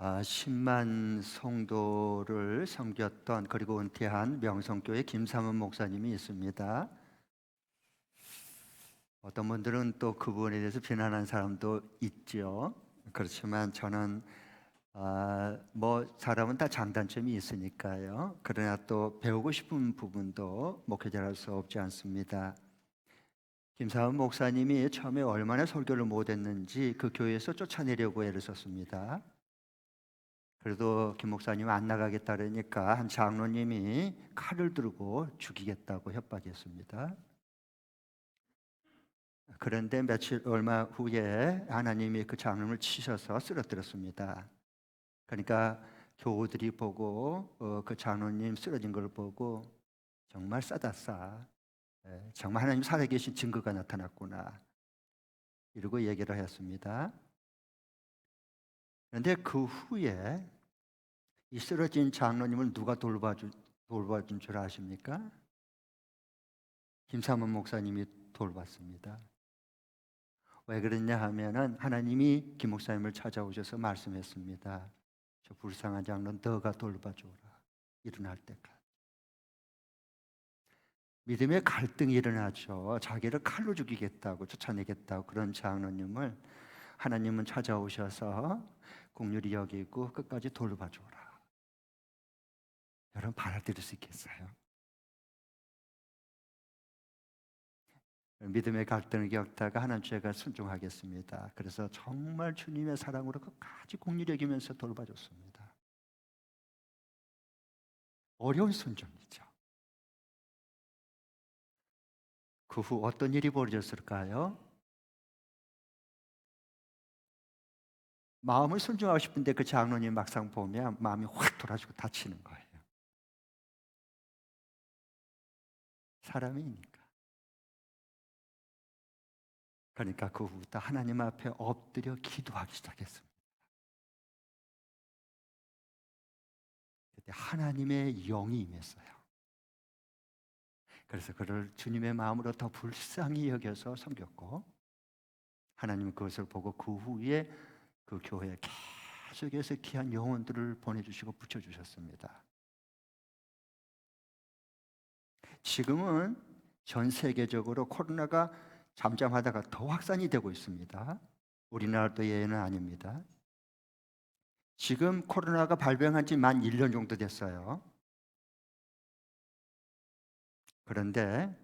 10만 성도를 섬겼던 그리고 은퇴한 명성교회 김삼은 목사님이 있습니다. 어떤 분들은 또 그분에 대해서 비난하는 사람도 있죠. 그렇지만 저는 사람은 다 장단점이 있으니까요. 그러나 또 배우고 싶은 부분도 목회자로서 없지 않습니다. 김삼은 목사님이 처음에 얼마나 설교를 못했는지 그 교회에서 쫓아내려고 애를 썼습니다. 그래도 김 목사님 안 나가겠다 그러니까 한 장로님이 칼을 들고 죽이겠다고 협박했습니다. 그런데 얼마 후에 하나님이 그 장로를 치셔서 쓰러뜨렸습니다. 그러니까 교우들이 보고 그 장로님 쓰러진 걸 보고 정말 싸다 싸. 정말 하나님 살아계신 증거가 나타났구나. 이러고 얘기를 했습니다. 그런데 그 후에 이 쓰러진 장로님을 누가 돌봐준 줄 아십니까? 김삼원 목사님이 돌봤습니다. 왜 그랬냐 하면은 하나님이 김 목사님을 찾아오셔서 말씀했습니다. 저 불쌍한 장로 너가 돌봐줘라. 일어날 때까지. 믿음의 갈등이 일어나죠. 자기를 칼로 죽이겠다고 쫓아내겠다고 그런 장로님을 하나님은 찾아오셔서 긍휼히 여기고 끝까지 돌봐줘라. 여러분 받아들일 수 있겠어요? 믿음의 갈등을 겪다가 하나님 제가 순종하겠습니다. 그래서 정말 주님의 사랑으로 끝까지 긍휼히 여기면서 돌봐줬습니다. 어려운 순종이죠. 그 후 어떤 일이 벌어졌을까요? 마음을 순종하고 싶은데 그 장로님 막상 보면 마음이 확 돌아지고 다치는 거예요. 사람이니까. 그러니까 그 후부터 하나님 앞에 엎드려 기도하기 시작했습니다. 그때 하나님의 영이 임했어요. 그래서 그를 주님의 마음으로 더 불쌍히 여겨서 섬겼고 하나님은 그것을 보고 그 후에 그 교회에 계속해서 귀한 영혼들을 보내주시고 붙여주셨습니다. 지금은 전 세계적으로 코로나가 잠잠하다가 더 확산이 되고 있습니다. 우리나라도 예외는 아닙니다. 지금 코로나가 발병한 지 만 1년 정도 됐어요. 그런데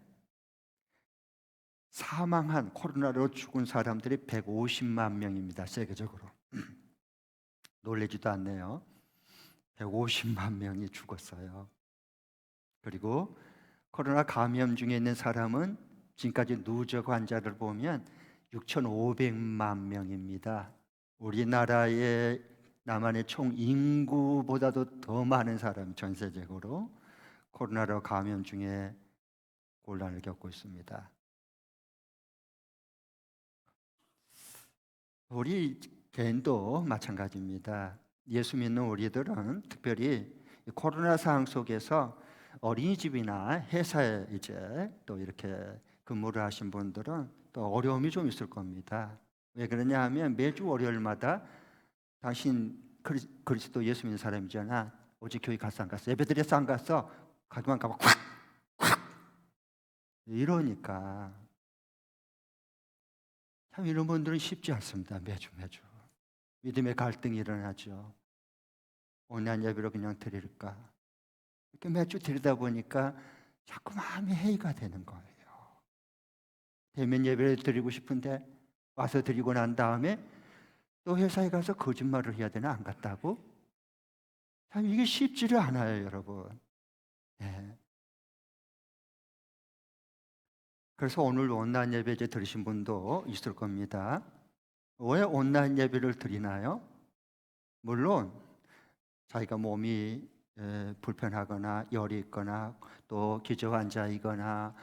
사망한 코로나로 죽은 사람들이 150만 명입니다. 세계적으로. 놀라지도 않네요. 150만 명이 죽었어요. 그리고 코로나 감염 중에 있는 사람은 지금까지 누적 환자를 보면 6,500만 명입니다. 우리나라의 남한의 총 인구보다도 더 많은 사람 전세적으로 코로나로 감염 중에 곤란을 겪고 있습니다. 우리 개인도 마찬가지입니다. 예수 믿는 우리들은 특별히 코로나 상황 속에서 어린이집이나 회사에 이제 또 이렇게 근무를 하신 분들은 또 어려움이 좀 있을 겁니다. 왜 그러냐 하면 매주 월요일마다 당신 그리스도 예수 믿는 사람이잖아. 어제 교회 갔어 안 갔어? 예배 드렸어 안 갔어? 가기만 가면 콱콱 이러니까 참 이런 분들은 쉽지 않습니다. 매주 믿음의 갈등이 일어나죠. 온라인 예배로 그냥 드릴까? 이렇게 매주 드리다 보니까 자꾸 마음이 해이가 되는 거예요. 대면 예배를 드리고 싶은데 와서 드리고 난 다음에 또 회사에 가서 거짓말을 해야 되나 안 갔다고? 참 이게 쉽지를 않아요, 여러분. 네. 그래서 오늘 온라인 예배 이제 들으신 분도 있을 겁니다. 왜 온라인 예배를 드리나요? 물론 자기가 몸이 불편하거나 열이 있거나 또 기저 환자이거나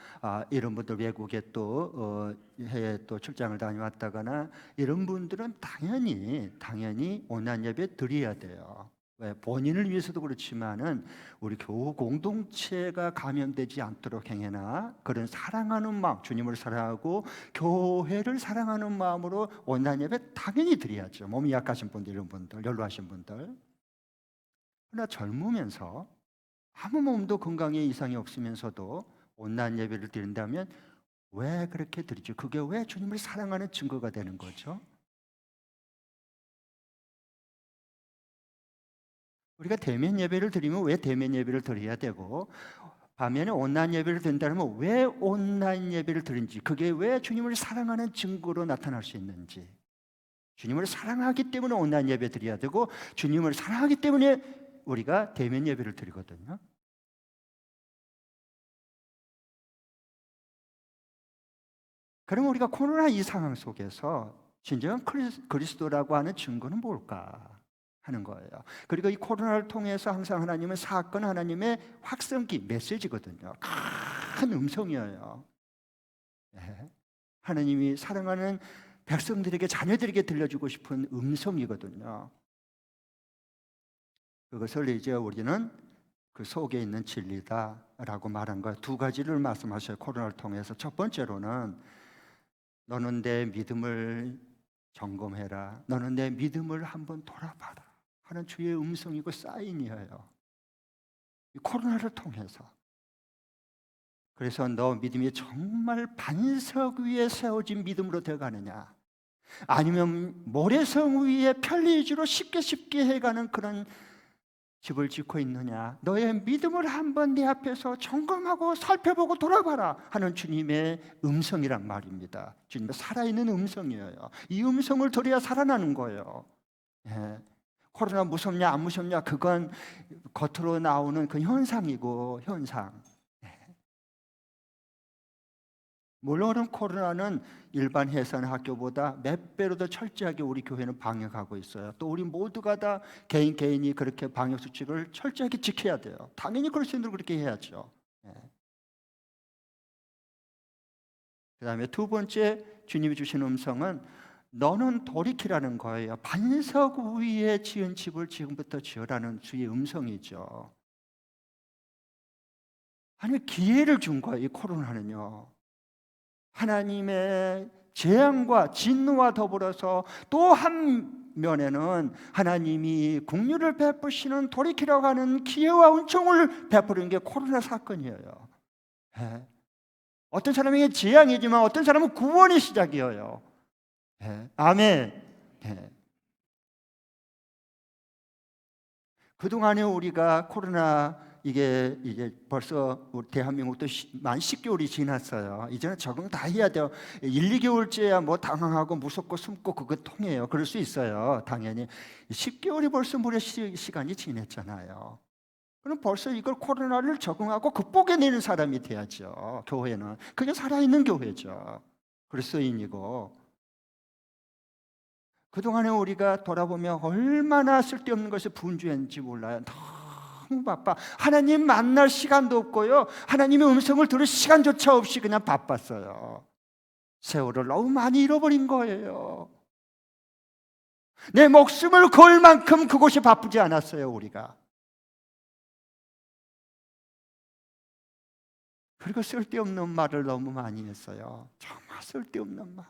이런 분들 외국에 또 해외 또 출장을 다녀왔다거나 이런 분들은 당연히 온라인 예배 드려야 돼요. 왜? 본인을 위해서도 그렇지만은 우리 교우 공동체가 감염되지 않도록 행해나 그런 사랑하는 마음, 주님을 사랑하고 교회를 사랑하는 마음으로 온라인 예배 당연히 드려야죠. 몸이 약하신 분들, 이런 분들, 연로하신 분들. 그러나 젊으면서 아무 몸도 건강에 이상이 없으면서도 온라인 예배를 드린다면 왜 그렇게 드리죠? 그게 왜 주님을 사랑하는 증거가 되는 거죠? 우리가 대면 예배를 드리면 왜 대면 예배를 드려야 되고, 반면에 온라인 예배를 드린다면 왜 온라인 예배를 드린지, 그게 왜 주님을 사랑하는 증거로 나타날 수 있는지, 주님을 사랑하기 때문에 온라인 예배 드려야 되고 주님을 사랑하기 때문에 우리가 대면 예배를 드리거든요. 그럼 우리가 코로나 이 상황 속에서 진정한 그리스도라고 하는 증거는 뭘까 하는 거예요. 그리고 이 코로나를 통해서 항상 하나님은 사건, 하나님의 확성기, 메시지거든요. 큰 음성이에요. 네. 하나님이 사랑하는 백성들에게, 자녀들에게 들려주고 싶은 음성이거든요. 그것을 이제 우리는 그 속에 있는 진리다라고 말한 거예요. 두 가지를 말씀하셔요. 코로나를 통해서. 첫 번째로는 너는 내 믿음을 점검해라. 너는 내 믿음을 한번 돌아봐라 하는 주의 음성이고 사인이에요. 이 코로나를 통해서. 그래서 너 믿음이 정말 반석 위에 세워진 믿음으로 되어가느냐, 아니면 모래성 위에 편리주로 쉽게 쉽게 해가는 그런 집을 짓고 있느냐, 너의 믿음을 한번 내 앞에서 점검하고 살펴보고 돌아봐라 하는 주님의 음성이란 말입니다. 주님의 살아있는 음성이에요. 이 음성을 들어야 살아나는 거예요. 예. 코로나 무섭냐 안 무섭냐, 그건 겉으로 나오는 그 현상이고, 현상. 물론 코로나는 일반 해산 학교보다 몇 배로 더 철저하게 우리 교회는 방역하고 있어요. 또 우리 모두가 다 개인이 그렇게 방역 수칙을 철저하게 지켜야 돼요. 당연히 그리스도인들 그렇게 해야죠. 예. 그다음에 두 번째 주님이 주신 음성은 너는 돌이키라는 거예요. 반석 위에 지은 집을 지금부터 지으라는 주의 음성이죠. 아니, 기회를 준 거예요, 이 코로나는요. 하나님의 재앙과 진노와 더불어서 또 한 면에는 하나님이 긍휼을 베푸시는 돌이키라고 하는 기회와 은총을 베푸는 게 코로나 사건이에요. 예. 어떤 사람에게 재앙이지만 어떤 사람은 구원의 시작이에요. 예. 아멘. 예. 그동안에 우리가 코로나 이게 벌써 우리 대한민국도 만 10개월이 지났어요. 이제는 적응 다 해야 돼요. 1, 2개월째야 뭐 당황하고 무섭고 숨고 그거 통해요. 그럴 수 있어요. 당연히. 10개월이 벌써 무려 시간이 지났잖아요. 그럼 벌써 이걸 코로나를 적응하고 극복해내는 사람이 돼야죠. 교회는. 그게 살아있는 교회죠. 그리스도인이고. 그동안에 우리가 돌아보면 얼마나 쓸데없는 것에 분주했는지 몰라요. 너무 바빠. 하나님 만날 시간도 없고요, 하나님의 음성을 들을 시간조차 없이 그냥 바빴어요. 세월을 너무 많이 잃어버린 거예요. 내 목숨을 걸 만큼 그곳이 바쁘지 않았어요, 우리가. 그리고 쓸데없는 말을 너무 많이 했어요. 정말 쓸데없는 말.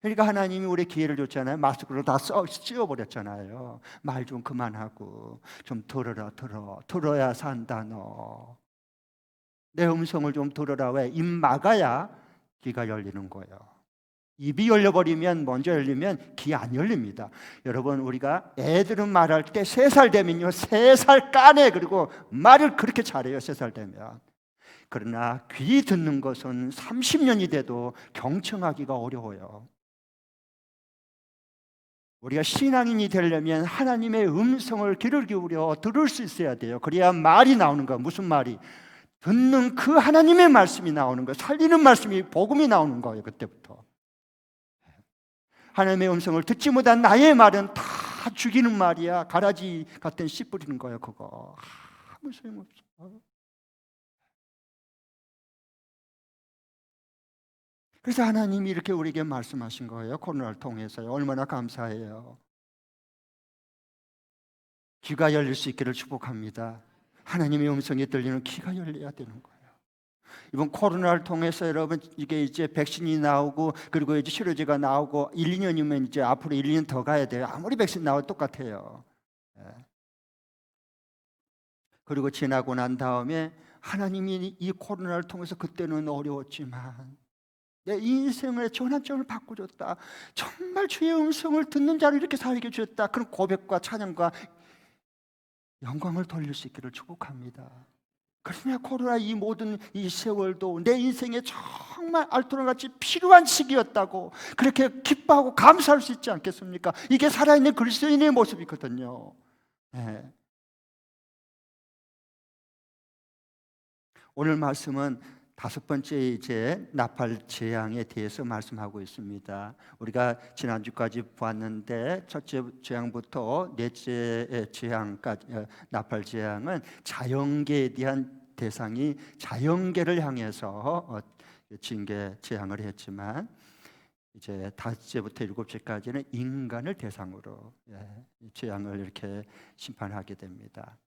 그러니까 하나님이 우리 기회를 줬잖아요. 마스크로 다 씌워버렸잖아요. 말 좀 그만하고 좀 들어야 산다 너. 내 음성을 좀 들어라. 왜? 입 막아야 귀가 열리는 거예요. 입이 열려버리면, 먼저 열리면 귀 안 열립니다. 여러분, 우리가 애들은 말할 때 3살 되면요, 3살 까네. 그리고 말을 그렇게 잘해요, 3살 되면. 그러나 귀 듣는 것은 30년이 돼도 경청하기가 어려워요. 우리가 신앙인이 되려면 하나님의 음성을 귀를 기울여 들을 수 있어야 돼요. 그래야 말이 나오는 거야. 무슨 말이? 듣는 그 하나님의 말씀이 나오는 거예요. 살리는 말씀이, 복음이 나오는 거예요. 그때부터 하나님의 음성을 듣지 못한 나의 말은 다 죽이는 말이야. 가라지 같은 씨 뿌리는 거예요. 그거 아무 소용없어. 그래서 하나님이 이렇게 우리에게 말씀하신 거예요. 코로나를 통해서요. 얼마나 감사해요. 귀가 열릴 수 있기를 축복합니다. 하나님의 음성이 들리는 귀가 열려야 되는 거예요. 이번 코로나를 통해서 여러분 이게 이제 백신이 나오고 그리고 이제 치료제가 나오고 1, 2년이면 이제 앞으로 1, 2년 더 가야 돼요. 아무리 백신 나와도 똑같아요. 예. 그리고 지나고 난 다음에 하나님이 이 코로나를 통해서 그때는 어려웠지만 내 인생의 전환점을 바꿔줬다. 정말 주의 음성을 듣는 자를 이렇게 살게 주셨다. 그런 고백과 찬양과 영광을 돌릴 수 있기를 축복합니다. 그러나 코로나 이 모든 이 세월도 내 인생에 정말 알토론같이 필요한 시기였다고 그렇게 기뻐하고 감사할 수 있지 않겠습니까? 이게 살아있는 그리스도인의 모습이거든요. 네. 오늘 말씀은 다섯 번째 이제 나팔 재앙에 대해서 말씀하고 있습니다. 우리가 지난주까지 보았는데 첫째 재앙부터 넷째 재앙까지 나팔 재앙은 자연계에 대한 대상이 자연계를 향해서 징계 재앙을 했지만 이제 다섯째부터 일곱째까지는 인간을 대상으로 재앙을 이렇게 심판하게 됩니다.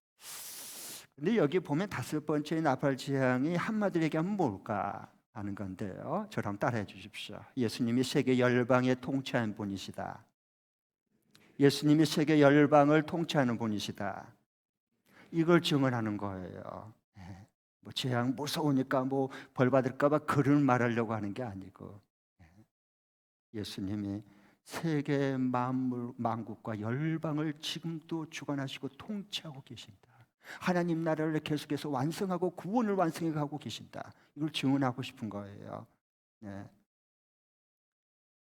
근데 여기 보면 다섯 번째 나팔 재앙이 한마디로 얘기하면 뭘까 하는 건데요. 저랑 따라해 주십시오. 예수님이 세계 열방에 통치하는 분이시다. 예수님이 세계 열방을 통치하는 분이시다. 이걸 증언하는 거예요. 뭐 재앙 무서우니까 뭐 벌 받을까 봐 그를 말하려고 하는 게 아니고 예수님이 세계 만물 만국과 열방을 지금도 주관하시고 통치하고 계신다. 하나님 나라를 계속해서 완성하고 구원을 완성해 가고 계신다. 이걸 증언하고 싶은 거예요. 네.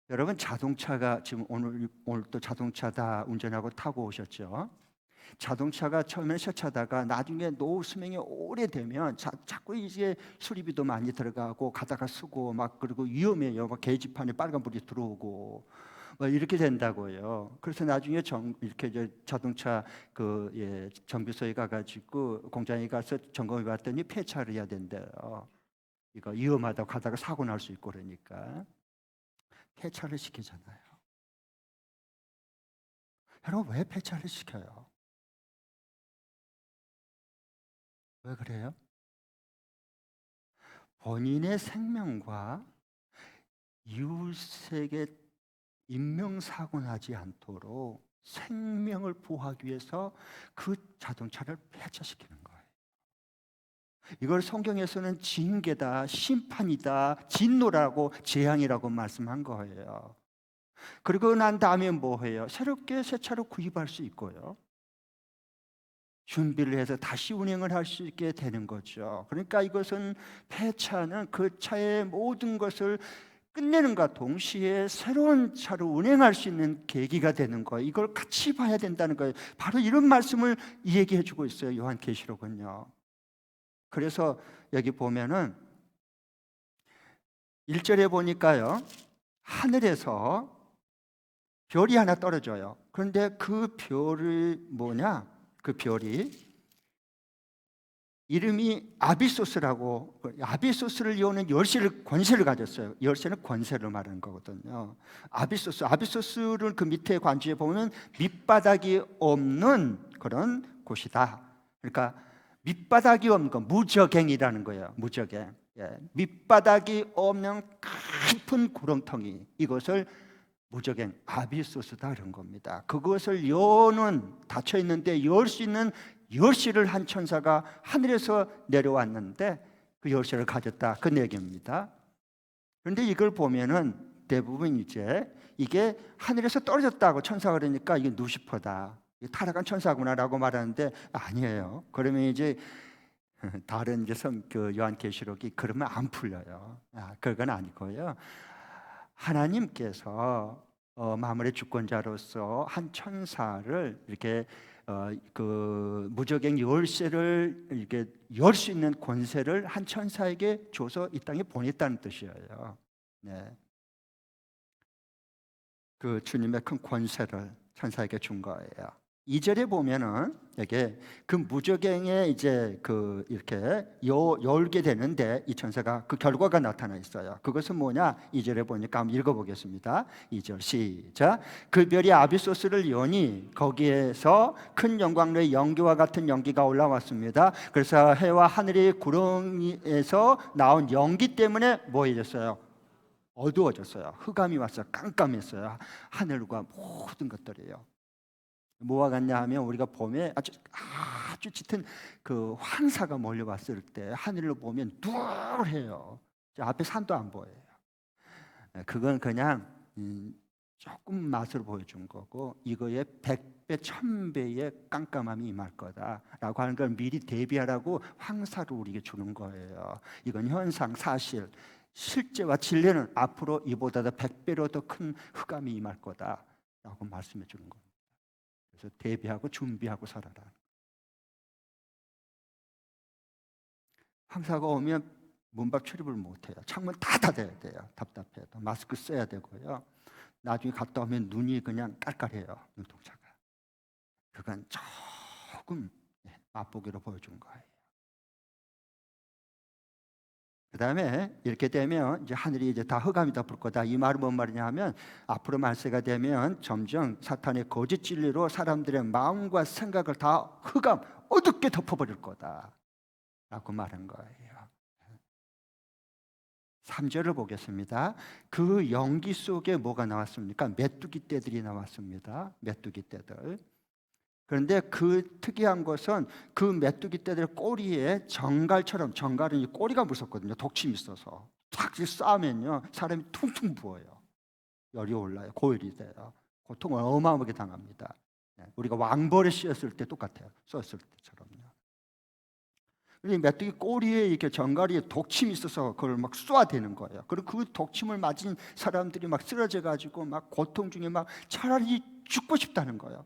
여러분 자동차가 지금 오늘 또 자동차 다 운전하고 타고 오셨죠? 자동차가 처음에 새 차다가 나중에 노후 수명이 오래되면 자꾸 이제 수리비도 많이 들어가고 가다가 쓰고 막 그리고 위험해요. 막 계기판에 빨간불이 들어오고 뭐 이렇게 된다고요. 그래서 나중에 이렇게 이제 자동차 정비소에 가가지고 공장에 가서 점검해 봤더니 폐차를 해야 된대요. 이거 위험하다고 가다가 사고 날 수 있고 그러니까 폐차를 시키잖아요. 여러분 왜 폐차를 시켜요? 왜 그래요? 본인의 생명과 이웃에게 인명사고 나지 않도록 생명을 보호하기 위해서 그 자동차를 폐차시키는 거예요. 이걸 성경에서는 징계다, 심판이다, 진노라고 재앙이라고 말씀한 거예요. 그리고 난 다음에 뭐 해요? 새롭게 새 차로 구입할 수 있고요. 준비를 해서 다시 운행을 할 수 있게 되는 거죠. 그러니까 이것은 폐차는 그 차의 모든 것을 끝내는과 동시에 새로운 차로 운행할 수 있는 계기가 되는 거예요. 이걸 같이 봐야 된다는 거예요. 바로 이런 말씀을 얘기해 주고 있어요. 요한계시록은요. 그래서 여기 보면은 1절에 보니까요. 하늘에서 별이 하나 떨어져요. 그런데 그 별이 뭐냐? 그 별이 이름이 아비소스라고, 아비소스를 여는 열쇠를 권세를 가졌어요. 열쇠는 권세를 말하는 거거든요. 아비소스를 그 밑에 관주에 보면 밑바닥이 없는 그런 곳이다. 그러니까 밑바닥이 없는 거 무저갱이라는 거예요. 무저갱. 밑바닥이 없는 깊은 구렁텅이, 이것을 무저갱 아비소스다 그런 겁니다. 그것을 여는 닫혀 있는데 열 수 있는 열쇠를 한 천사가 하늘에서 내려왔는데 그 열쇠를 가졌다, 그 얘기입니다. 그런데 이걸 보면은 대부분 이제 이게 하늘에서 떨어졌다고 천사가 그러니까 이게 누시퍼다, 타락한 천사구나라고 말하는데 아니에요. 그러면 이제 다른 이제 그 요한계시록이 그러면 안 풀려요. 그건 아니고요. 하나님께서 만물의 주권자로서 한 천사를 이렇게 그 무저갱 열쇠를 이렇게 열 수 있는 권세를 한 천사에게 줘서 이 땅에 보냈다는 뜻이에요. 네. 그 주님의 큰 권세를 천사에게 준 거예요. 2절에 보면은 이게 그 무적행에 이제 그 이렇게 열게 되는데 이 천사가 그 결과가 나타나 있어요. 그것은 뭐냐? 2절에 보니까 한번 읽어보겠습니다. 2절 시작. 그 별이 아비소스를 여니 거기에서 큰 영광로의 연기와 같은 연기가 올라왔습니다. 그래서 해와 하늘의 구렁이에서 나온 연기 때문에 뭐해졌어요? 어두워졌어요. 흑암이 왔어요. 깜깜했어요. 하늘과 모든 것들이요. 뭐와 같냐 하면 우리가 봄에 아주 짙은 그 황사가 몰려왔을 때 하늘을 보면 누해요. 앞에 산도 안 보여요. 그건 그냥 조금 맛을 보여준 거고 이거에 100배, 1000배의 깜깜함이 임할 거다라고 하는 걸 미리 대비하라고 황사를 우리에게 주는 거예요. 이건 현상, 사실. 실제와 진리는 앞으로 이보다 더 100배로 더 큰 흑암이 임할 거다라고 말씀해 주는 겁니다. 그래서 대비하고 준비하고 살아라. 황사가 오면 문 밖 출입을 못해요. 창문 다 닫아야 돼요. 답답해도 마스크 써야 되고요. 나중에 갔다 오면 눈이 그냥 깔깔해요. 눈동자가. 그건 조금 맛보기로 보여준 거예요. 그 다음에 이렇게 되면 이제 하늘이 이제 다 흑암이 덮을 거다. 이 말은 뭔 말이냐 하면 앞으로 말세가 되면 점점 사탄의 거짓 진리로 사람들의 마음과 생각을 다 흑암, 어둡게 덮어버릴 거다 라고 말한 거예요. 3절을 보겠습니다. 그 연기 속에 뭐가 나왔습니까? 메뚜기 떼들이 나왔습니다. 메뚜기 떼들. 그런데 그 특이한 것은 그 메뚜기 떼들 꼬리에 정갈처럼, 정갈은 이 꼬리가 무섭거든요. 독침이 있어서 탁 쏴면요 사람이 퉁퉁 부어요. 열이 올라요. 고열이 돼요. 고통을 어마어마하게 당합니다. 우리가 왕벌에 씌었을 때 똑같아요. 쏘았을 때처럼요. 이 메뚜기 꼬리에 이렇게 정갈이 독침이 있어서 그걸 막 쏘아대는 거예요. 그리고 그 독침을 맞은 사람들이 막 쓰러져 가지고 막 고통 중에 막 차라리 죽고 싶다는 거예요.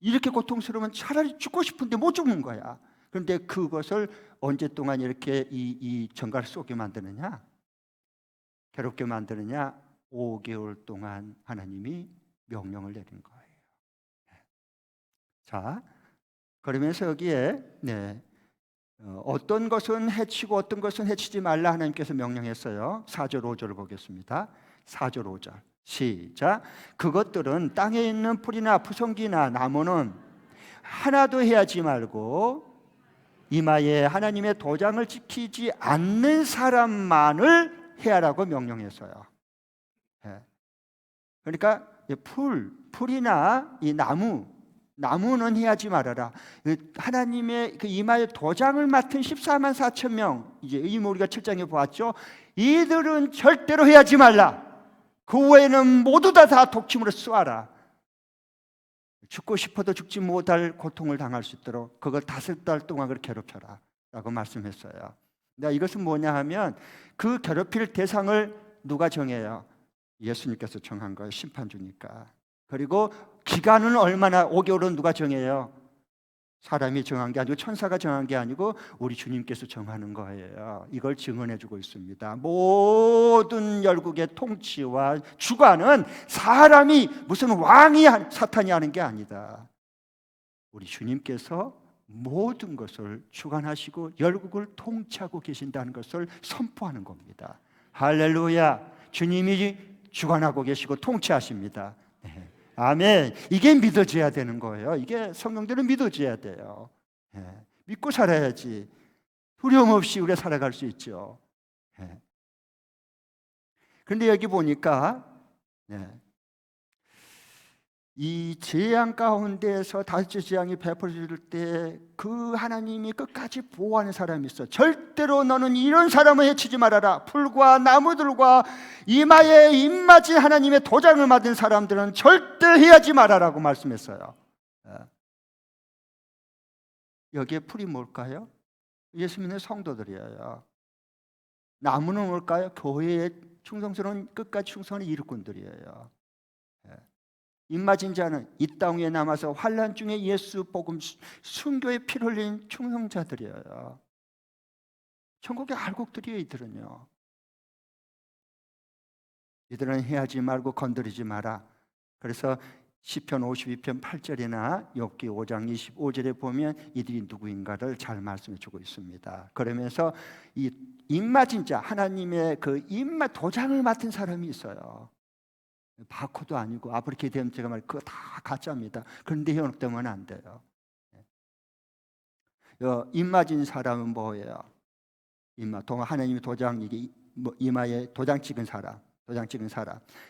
이렇게 고통스러우면 차라리 죽고 싶은데 못 죽는 거야. 그런데 그것을 언제 동안 이렇게 이 정갈 쏘게 만드느냐? 괴롭게 만드느냐? 5개월 동안 하나님이 명령을 내린 거예요. 자, 그러면서 여기에 어떤 것은 해치고 어떤 것은 해치지 말라 하나님께서 명령했어요. 4절 5절을 보겠습니다. 4절 5절 시작. 그것들은 땅에 있는 풀이나 푸성기나 나무는 하나도 해하지 말고 이마에 하나님의 도장을 지키지 않는 사람만을 해하라고 명령했어요. 그러니까 풀이나 이 나무는 해하지 말아라. 하나님의 그 이마에 도장을 맡은 14만 4천 명, 이제 우리가 7장에 보았죠. 이들은 절대로 해하지 말라. 그 외에는 모두 다 독침으로 쏘아라. 죽고 싶어도 죽지 못할 고통을 당할 수 있도록 그걸 5달 동안 그렇게 괴롭혀라 라고 말씀했어요. 이것은 뭐냐 하면 그 괴롭힐 대상을 누가 정해요? 예수님께서 정한 거예요. 심판주니까. 그리고 기간은 얼마나, 5개월은 누가 정해요? 사람이 정한 게 아니고 천사가 정한 게 아니고 우리 주님께서 정하는 거예요. 이걸 증언해 주고 있습니다. 모든 열국의 통치와 주관은 사람이 무슨 왕이 사탄이 하는 게 아니다. 우리 주님께서 모든 것을 주관하시고 열국을 통치하고 계신다는 것을 선포하는 겁니다. 할렐루야. 주님이 주관하고 계시고 통치하십니다. 네. 아멘. 이게 믿어져야 되는 거예요. 이게 성경대로 믿어져야 돼요. 믿고 살아야지 두려움 없이 우리가 살아갈 수 있죠. 그런데 여기 보니까 이 재앙 가운데에서 다섯째 재앙이 베풀어질 때 그 하나님이 끝까지 보호하는 사람이 있어. 절대로 너는 이런 사람을 해치지 말아라. 풀과 나무들과 이마에 입맞은 하나님의 도장을 맞은 사람들은 절대 해하지 말아라고 말씀했어요. 여기에 풀이 뭘까요? 예수 믿는 성도들이에요. 나무는 뭘까요? 교회에 충성스러운 끝까지 충성하는 일꾼들이에요. 입맞은 자는 이 땅 위에 남아서 환난 중에 예수 복음 순교에 피 흘린 충성자들이에요. 천국의 알곡들이에요. 이들은요. 이들은 해하지 말고 건드리지 마라. 그래서 시편 52편 8절이나 욥기 5장 25절에 보면 이들이 누구인가를 잘 말씀해 주고 있습니다. 그러면서 이 입맞은 자, 하나님의 그 입맛 도장을 맡은 사람이 있어요. 바코도 아니고 앞으로 기대면 제가 말 그거 다 가짜입니다. 그런데 현혹되면 안 돼요. 입맞은 사람은 뭐예요? 하나님의 도장, 이게 이마에 도장 찍은 사람.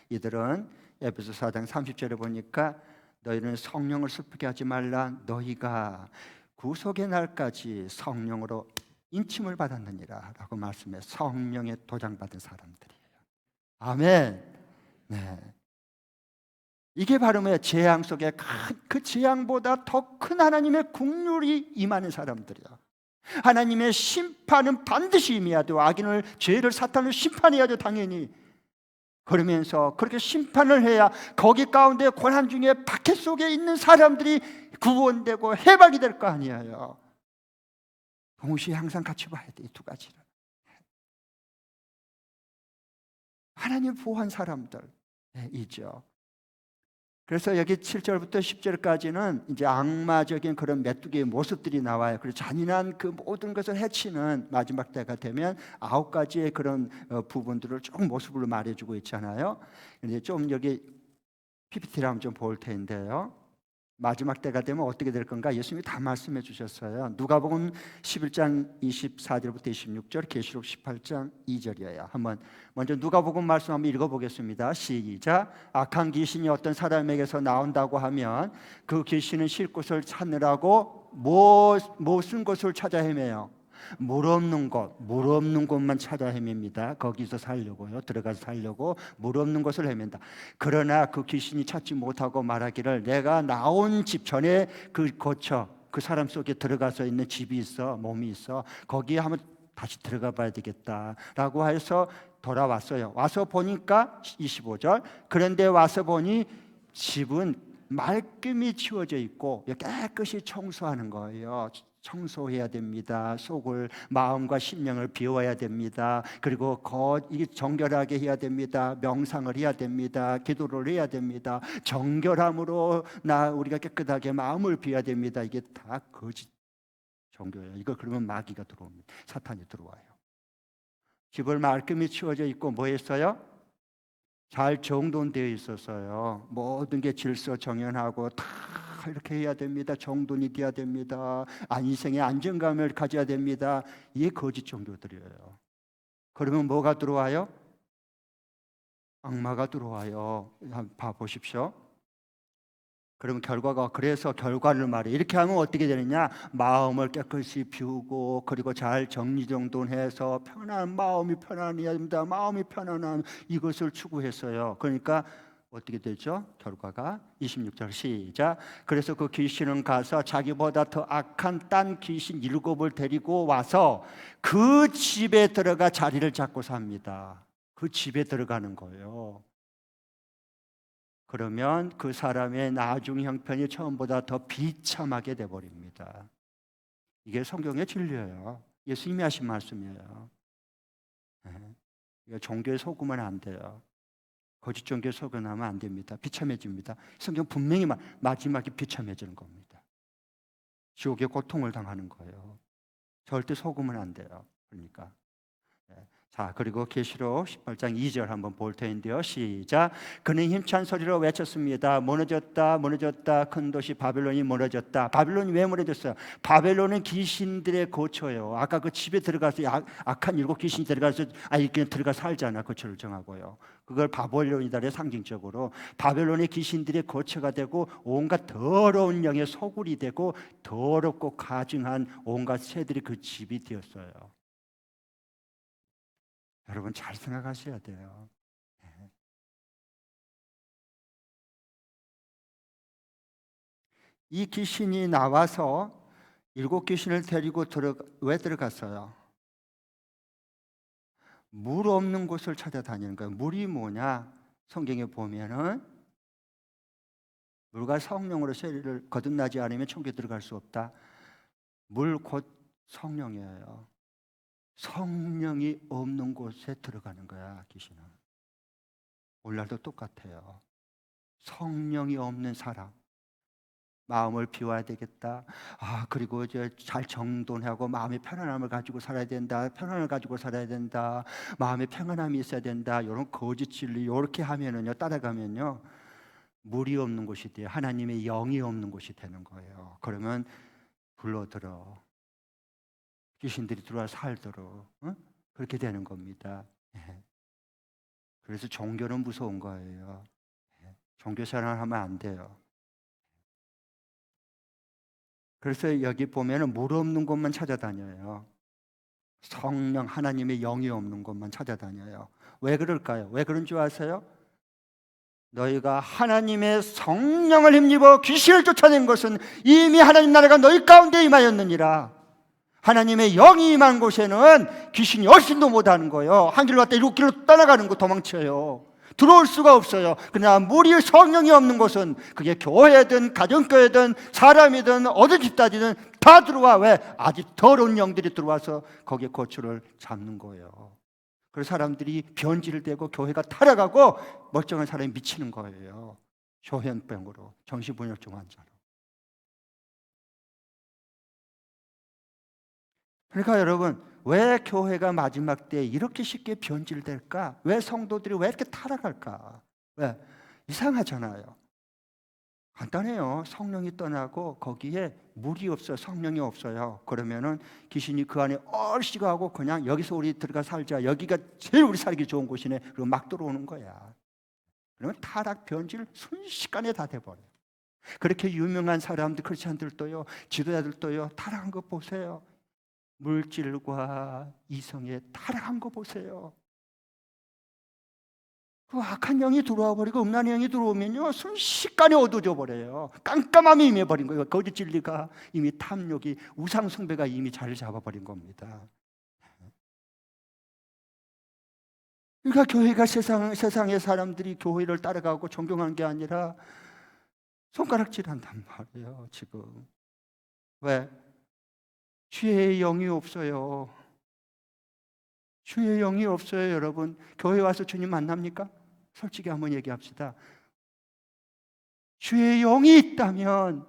이들은 에베소 4장 30절에 보니까 너희는 성령을 슬프게 하지 말라. 너희가 구속의 날까지 성령으로 인침을 받았느니라 라고 말씀해. 성령의 도장 받은 사람들이에요. 아멘. 네. 이게 바로 뭐야? 재앙 속에 그 재앙보다 더 큰 하나님의 국률이 임하는 사람들이야. 하나님의 심판은 반드시 임해야 돼요. 악인을, 죄를, 사탄을 심판해야 돼요, 당연히. 그러면서 그렇게 심판을 해야 거기 가운데 고난 중에 박해 속에 있는 사람들이 구원되고 해방이 될 거 아니에요. 동시에 항상 같이 봐야 돼, 이 두 가지를. 하나님 보호한 사람들이죠. 그래서 여기 7절부터 10절까지는 이제 악마적인 그런 메뚜기의 모습들이 나와요. 그래서 잔인한 그 모든 것을 해치는 마지막 때가 되면 9가지의 그런 부분들을 쭉 모습으로 말해주고 있잖아요. 근데 좀 여기 PPT를 한번 좀 볼 텐데요. 마지막 때가 되면 어떻게 될 건가? 예수님이 다 말씀해 주셨어요. 누가복음 11장 24절부터 26절, 계시록 18장 2절이에요. 한번 먼저 누가복음 말씀 한번 읽어보겠습니다. 시작. 악한 귀신이 어떤 사람에게서 나온다고 하면 그 귀신은 쉴 곳을 찾느라고 무슨 곳을 찾아 헤매요? 물 없는 곳만 찾아 헤맵니다. 거기서 살려고요. 들어가서 살려고 물 없는 곳을 헤맨다. 그러나 그 귀신이 찾지 못하고 말하기를 내가 나온 집 전에 그 사람 속에 들어가서 있는 집이 있어, 몸이 있어. 거기에 한번 다시 들어가 봐야 되겠다라고 해서 돌아왔어요. 와서 보니까 25절. 그런데 와서 보니 집은 말끔히 치워져 있고 깨끗이 청소하는 거예요. 청소해야 됩니다. 속을, 마음과 심령을 비워야 됩니다. 그리고 이게 정결하게 해야 됩니다. 명상을 해야 됩니다. 기도를 해야 됩니다. 정결함으로 우리가 깨끗하게 마음을 비워야 됩니다. 이게 다 거짓 종교예요. 이거 그러면 마귀가 들어옵니다. 사탄이 들어와요. 집을 말끔히 치워져 있고 뭐 했어요? 잘 정돈되어 있었어요. 모든 게 질서 정연하고 다 이렇게 해야 됩니다. 정돈이 돼야 됩니다. 인생의 안정감을 가져야 됩니다. 이게 거짓 종교들이에요. 그러면 뭐가 들어와요? 악마가 들어와요. 한번 봐보십시오. 그러면 그래서 결과를 말해. 이렇게 하면 어떻게 되느냐? 마음을 깨끗이 비우고 그리고 잘 정리정돈해서 마음이 편안해야 됩니다. 마음이 편안한 이것을 추구했어요. 그러니까 어떻게 되죠? 결과가 26절 시작. 그래서 그 귀신은 가서 자기보다 더 악한 딴 귀신 7을 데리고 와서 그 집에 들어가 자리를 잡고 삽니다. 그 집에 들어가는 거예요. 그러면 그 사람의 나중 형편이 처음보다 더 비참하게 돼버립니다. 이게 성경의 진리예요. 예수님이 하신 말씀이에요. 네. 종교에 속으면 안 돼요. 거짓 종교에 속여나면 안 됩니다. 비참해집니다. 성경 분명히 마지막에 비참해지는 겁니다. 지옥의 고통을 당하는 거예요. 절대 속으면 안 돼요. 그러니까. 자, 그리고 계시록 18장 2절 한번 볼 텐데요. 시작. 그는 힘찬 소리로 외쳤습니다. 무너졌다, 무너졌다. 큰 도시 바벨론이 무너졌다. 바벨론이 왜 무너졌어요? 바벨론은 귀신들의 거처예요. 아까 그 집에 들어가서 악한 7 귀신이 들어가서 그냥 들어가 살잖아. 거처를 정하고요. 그걸 바벨론이다 그래. 상징적으로 바벨론의 귀신들의 거처가 되고 온갖 더러운 영의 소굴이 되고 더럽고 가증한 온갖 새들이 그 집이 되었어요. 여러분 잘 생각하셔야 돼요. 이 귀신이 나와서 7 귀신을 데리고 왜 들어갔어요? 물 없는 곳을 찾아다니는 거예요. 물이 뭐냐? 성경에 보면은 물과 성령으로 세례를 거듭나지 않으면 천국에 들어갈 수 없다. 물 곧 성령이에요. 성령이 없는 곳에 들어가는 거야, 귀신은. 오늘날도 똑같아요. 성령이 없는 사람, 마음을 비워야 되겠다. 그리고 잘 정돈하고 마음의 편안함을 가지고 살아야 된다. 편안함을 가지고 살아야 된다. 마음의 평안함이 있어야 된다. 이런 거짓 진리 이렇게 하면은요, 따라가면요, 물이 없는 곳이 돼요. 하나님의 영이 없는 곳이 되는 거예요. 그러면 불러들어 귀신들이 들어와 살도록 그렇게 되는 겁니다. 그래서 종교는 무서운 거예요. 종교 생활하면 안 돼요. 그래서 여기 보면은 물 없는 곳만 찾아다녀요. 성령 하나님의 영이 없는 곳만 찾아다녀요. 왜 그럴까요? 왜 그런 줄 아세요? 너희가 하나님의 성령을 힘입어 귀신을 쫓아낸 것은 이미 하나님 나라가 너희 가운데 임하였느니라. 하나님의 영이 임한 곳에는 귀신이 얼씬도 못하는 거예요. 한 길로 왔다 일곱 길로 떠나가는 거 도망쳐요. 들어올 수가 없어요. 그러나 물이 성령이 없는 곳은 그게 교회든 가정교회든 사람이든 어느 집단이든 다 들어와. 왜? 아직 더러운 영들이 들어와서 거기에 거처를 잡는 거예요. 그래서 사람들이 변질되고 교회가 타락하고 멀쩡한 사람이 미치는 거예요. 조현병으로, 정신분열증 환자로. 그러니까 여러분, 왜 교회가 마지막 때에 이렇게 쉽게 변질될까? 왜 성도들이 왜 이렇게 타락할까? 왜? 이상하잖아요. 간단해요. 성령이 떠나고 거기에 물이 없어요. 성령이 없어요. 그러면은 귀신이 그 안에 얼씨가하고 그냥 여기서 우리 들어가 살자. 여기가 제일 우리 살기 좋은 곳이네. 그리고 막 들어오는 거야. 그러면 타락, 변질 순식간에 다 돼버려요. 그렇게 유명한 사람들, 크리스찬들도요, 지도자들도요, 타락한 거 보세요. 물질과 이성에 타락한 거 보세요. 그 악한 영이 들어와 버리고 음란의 영이 들어오면요, 순식간에 어두워져 버려요. 깜깜함이 임해버린 거예요. 거짓 진리가 이미, 탐욕이, 우상 숭배가 이미 자리를 잡아버린 겁니다. 그러니까 교회가 세상의 사람들이 교회를 따라가고 존경하는 게 아니라 손가락질한단 말이에요. 지금 왜? 주의 영이 없어요. 주의 영이 없어요. 여러분, 교회 와서 주님 만납니까? 솔직히 한번 얘기합시다. 주의 영이 있다면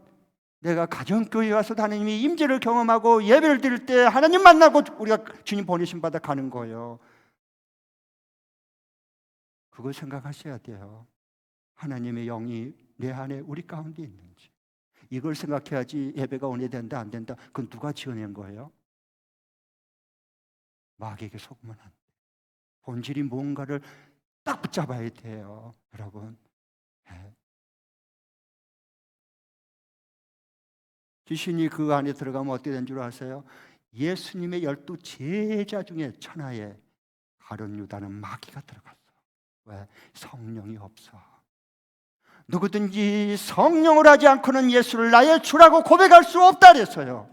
내가 가정교회 와서 하나님의 임재를 경험하고 예배를 드릴 때 하나님 만나고 우리가 주님 보내심 받아 가는 거예요. 그걸 생각하셔야 돼요. 하나님의 영이 내 안에 우리 가운데 있는지. 이걸 생각해야지 예배가 오래 된다 안 된다 그건 누가 지어낸 거예요? 마귀에게 속으면 안 돼. 본질이 뭔가를 딱 붙잡아야 돼요. 여러분, 귀신이 그 안에 들어가면 어떻게 된 줄 아세요? 예수님의 12 제자 중에 천하에 가룟 유다는 마귀가 들어갔어. 왜? 성령이 없어. 누구든지 성령을 하지 않고는 예수를 나의 주라고 고백할 수 없다 그랬어요.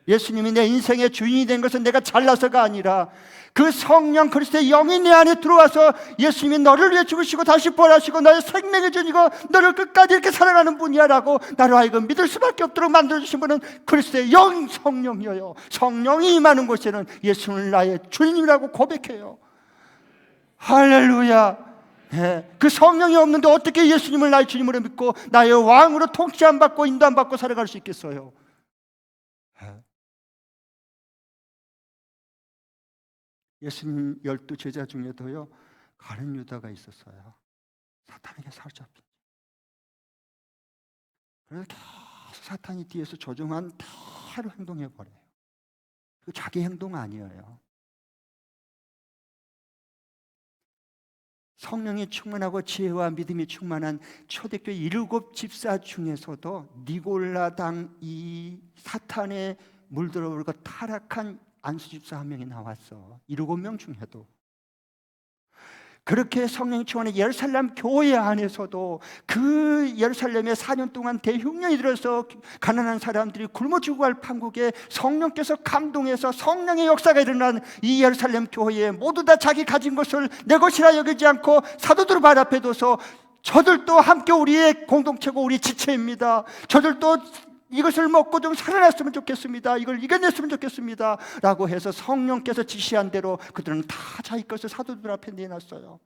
예수님이 내 인생의 주인이 된 것은 내가 잘나서가 아니라 그 성령 그리스도의 영이 내 안에 들어와서 예수님이 너를 위해 죽으시고 다시 부활하시고 너의 생명을 주시고 너를 끝까지 이렇게 사랑하는 분이야 라고 나로 하여금 믿을 수밖에 없도록 만들어주신 분은 그리스도의 영 성령이에요. 성령이 임하는 곳에는 예수님을 나의 주인이라고 고백해요. 할렐루야. 그 성령이 없는데 어떻게 예수님을 나의 주님으로 믿고 나의 왕으로 통치 안 받고 인도 안 받고 살아갈 수 있겠어요? 예수님 12 제자 중에도요, 가룟 유다가 있었어요. 사탄에게 사로잡힌. 그래서 계속 사탄이 뒤에서 조종한 대로 행동해버려요. 그 자기 행동 아니에요. 성령이 충만하고 지혜와 믿음이 충만한 초대교회 7 집사 중에서도 니골라당 이 사탄에 물들어버리고 타락한 안수 집사 한 명이 나왔어. 7명 중에도. 그렇게 성령이 충만한 예루살렘 교회 안에서도 그 예루살렘에 4년 동안 대흉년이 들어서 가난한 사람들이 굶어 죽어갈 판국에 성령께서 감동해서 성령의 역사가 일어난 이 예루살렘 교회에 모두 다 자기 가진 것을 내 것이라 여기지 않고 사도들 발 앞에 둬서 저들도 함께 우리의 공동체고 우리 지체입니다. 저들도 이것을 먹고 좀 살아났으면 좋겠습니다. 이걸 이겨냈으면 좋겠습니다. 라고 해서 성령께서 지시한 대로 그들은 다 자기 것을 사도들 앞에 내놨어요.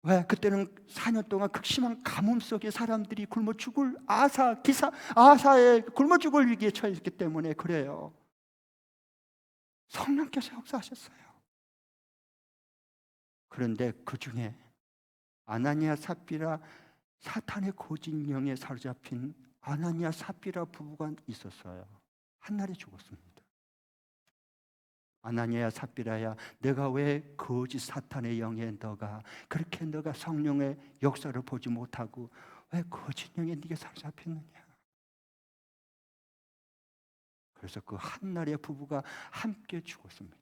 왜? 그때는 4년 동안 극심한 가뭄 속에 사람들이 굶어 죽을 아사의 굶어 죽을 위기에 처했기 때문에 그래요. 성령께서 역사하셨어요. 그런데 그 중에 아나니아 삽비라, 사탄의 거짓 영에 사로잡힌 아나니아 삽비라 부부가 있었어요. 한날에 죽었습니다. 아나니아 삽비라야, 내가 왜 거짓 사탄의 영에 너가 성령의 역사를 보지 못하고 왜 거짓 영에 네가 사로잡혔느냐. 그래서 그 한날의 부부가 함께 죽었습니다.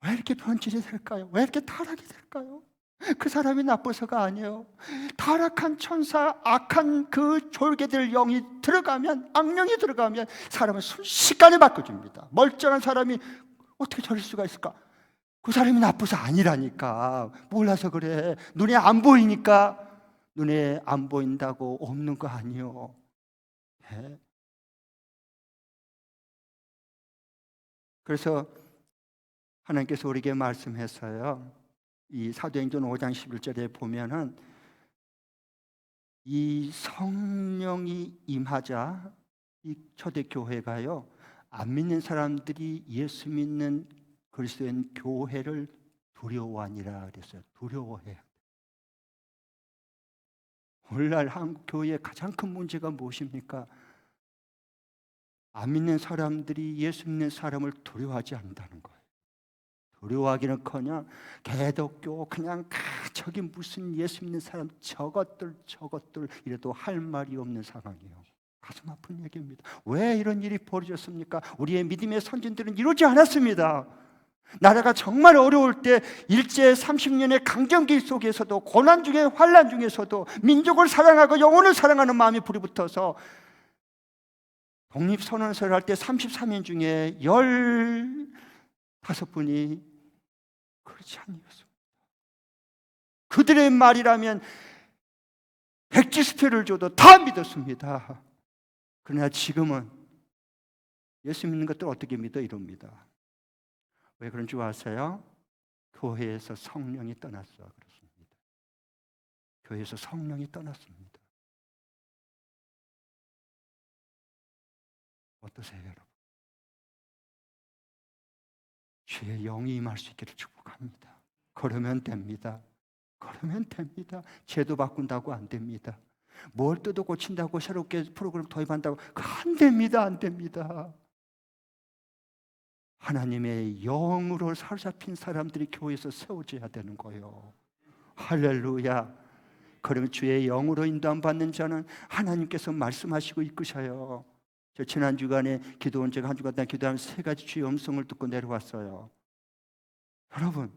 왜 이렇게 변질이 될까요? 왜 이렇게 타락이 될까요? 그 사람이 나빠서가 아니에요. 타락한 천사, 악한 그 졸개들 영이 들어가면, 악령이 들어가면 사람은 순식간에 바꿔줍니다. 멀쩡한 사람이 어떻게 저럴 수가 있을까? 그 사람이 나빠서 아니라니까. 몰라서 그래. 눈에 안 보이니까. 눈에 안 보인다고 없는 거 아니에요. 네? 그래서 하나님께서 우리에게 말씀했어요. 이 사도행전 5장 11절에 보면은 이 성령이 임하자 이 초대교회가요, 안 믿는 사람들이 예수 믿는 그리스도인 교회를 두려워하니라 그랬어요. 두려워해. 오늘날 한국 교회의 가장 큰 문제가 무엇입니까? 안 믿는 사람들이 예수 믿는 사람을 두려워하지 않는다는 거예요. 두려워하기는커녕 개독교 그냥 저기 무슨 예수 믿는 사람 저것들 이래도 할 말이 없는 상황이에요. 가슴 아픈 얘기입니다. 왜 이런 일이 벌어졌습니까? 우리의 믿음의 선진들은 이러지 않았습니다. 나라가 정말 어려울 때 일제 30년의 강점기 속에서도, 고난 중에 환난 중에서도 민족을 사랑하고 영혼을 사랑하는 마음이 불이 붙어서 독립선언서를 할 때 33인 중에 15분이 크리스찬이었습니다. 그들의 말이라면 백지수표를 줘도 다 믿었습니다. 그러나 지금은 예수 믿는 것들 어떻게 믿어? 이럽니다. 왜 그런 줄 아세요? 교회에서 성령이 떠났어. 그렇습니다. 교회에서 성령이 떠났습니다. 어떠세요, 여러분? 주의 영이 임할 수 있기를 축복합니다. 그러면 됩니다. 그러면 됩니다. 제도 바꾼다고 안 됩니다. 뭘 뜯어 고친다고 새롭게 프로그램 도입한다고 안 됩니다. 안 됩니다. 하나님의 영으로 사로잡힌 사람들이 교회에서 세워져야 되는 거예요. 할렐루야. 그러면 주의 영으로 인도함 받는 자는 하나님께서 말씀하시고 이끄셔요. 저 지난 주간에 기도원, 제가 한 주간 동안 기도하면서 3가지 주의 음성을 듣고 내려왔어요. 여러분,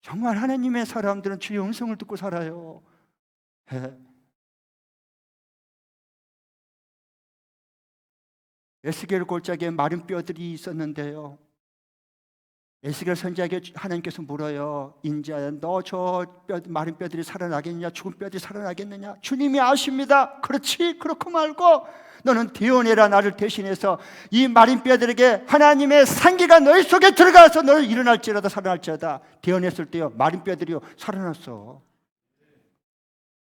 정말 하나님의 사람들은 주의 음성을 듣고 살아요. 에스겔 골짜기에 마른 뼈들이 있었는데요, 에스겔 선지자에게 하나님께서 물어요. 인자야, 너 저 마른 뼈들이 살아나겠느냐? 죽은 뼈들이 살아나겠느냐? 주님이 아십니다. 그렇지, 그렇고 말고 너는 대언해라. 나를 대신해서 이 마른 뼈들에게 하나님의 생기가 너희 속에 들어가서 너를 일어날지어다 살아날지어다. 대언했을 때요, 마른 뼈들이요 살아났어.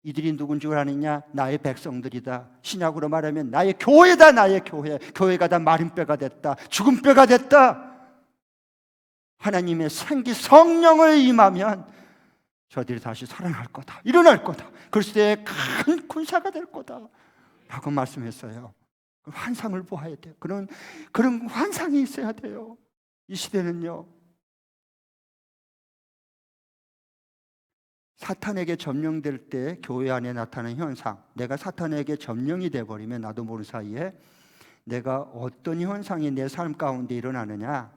이들이 누군 줄 아느냐? 나의 백성들이다. 신약으로 말하면 나의 교회다. 나의 교회. 교회가 다 마른 뼈가 됐다. 죽은 뼈가 됐다. 하나님의 생기 성령을 임하면 저들이 다시 살아날 거다. 일어날 거다. 그리스도의 큰 군사가 될 거다 라고 말씀했어요. 환상을 보아야 돼요. 그런 환상이 있어야 돼요. 이 시대는요, 사탄에게 점령될 때 교회 안에 나타나는 현상, 내가 사탄에게 점령이 돼버리면 나도 모르는 사이에 내가 어떤 현상이 내 삶 가운데 일어나느냐,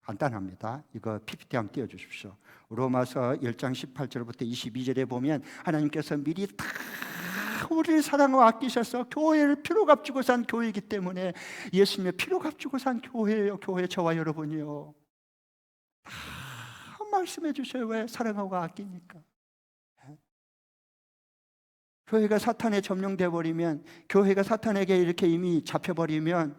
간단합니다. 이거 PPT 한번 띄워주십시오. 로마서 1장 18절부터 22절에 보면 하나님께서 미리 다 우리를 사랑하고 아끼셔서 교회를 피로 값주고 산 교회이기 때문에, 예수님의 피로 값주고 산 교회예요. 교회 저와 여러분이요. 다 말씀해 주셔요. 왜? 사랑하고 아끼니까. 교회가 사탄에 점령돼 버리면, 교회가 사탄에게 이렇게 이미 잡혀버리면